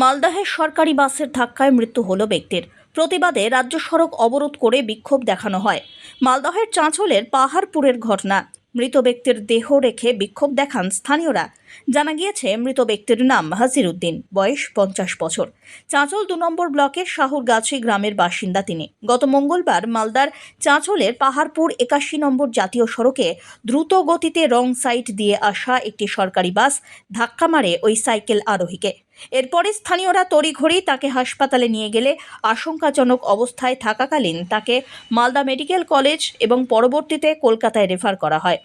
মালদহের সরকারি বাসের ধাক্কায় মৃত্যু হলো ব্যক্তির। প্রতিবাদে রাজ্য সড়ক অবরোধ করে বিক্ষোভ দেখানো হয়। মালদহের চাঁচলের পাহাড়পুরের ঘটনা। মৃত ব্যক্তির দেহ রেখে বিক্ষোভ দেখান স্থানীয়রা। জানা গিয়েছে, মৃত ব্যক্তির নাম হাসির উদ্দিন, বয়স 50 বছর। চাঁচল 2 নম্বর ব্লকের শাহুরগাছি গ্রামের বাসিন্দা তিনি। গত মঙ্গলবার মালদার চাঁচলের পাহাড়পুর 81 নম্বর জাতীয় সড়কে দ্রুত গতিতে রং সাইড দিয়ে আসা একটি সরকারি বাস ধাক্কা মারে ওই সাইকেল আরোহীকে। এরপরে স্থানীয়রা তড়িঘড়ি তাকে হাসপাতালে নিয়ে গেলে আশঙ্কাজনক অবস্থায় থাকাকালীন তাকে মালদা মেডিকেল কলেজ এবং পরবর্তীতে কলকাতায় রেফার করা হয়।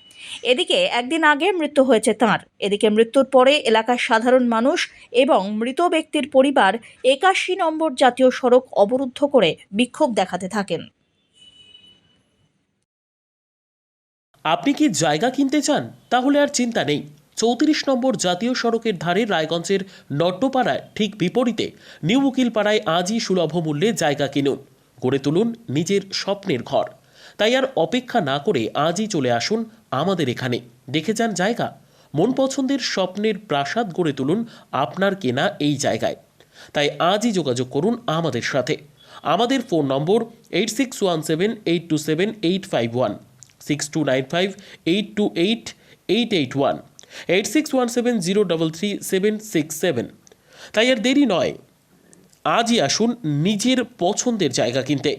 এদিকে একদিন আগে মৃত্যু হয়েছে তাঁর। এদিকে মৃত্যুর পরে এলাকার সাধারণ মানুষ এবং মৃত ব্যক্তির পরিবার 81 নম্বর জাতীয় সড়ক অবরুদ্ধ করে বিক্ষোভ দেখাতে থাকেন। আপনি কি জায়গা কিনতে চান? তাহলে আর চিন্তা নেই। 34 নম্বর জাতীয় সড়কের ধারে রায়গঞ্জের নট্টপাড়ায় ঠিক বিপরীতে নিউ উকিলপাড়ায় আজই সুলভ মূল্যে জায়গা কিনুন, গড়ে তুলুন নিজের স্বপ্নের ঘর। তাই আর অপেক্ষা না করে আজই চলে আসুন আমাদের এখানে, দেখে যান জায়গা। মন পছন্দের স্বপ্নের প্রাসাদ গড়ে তুলুন আপনার কেনা এই জায়গায়। তাই আজই যোগাযোগ করুন আমাদের সাথে। আমাদের ফোন নম্বর 8617827851, 6295828881, 8617033767। তাই আর দেরি নয়, আজই আসুন নিজের পছন্দের জায়গা কিনতে।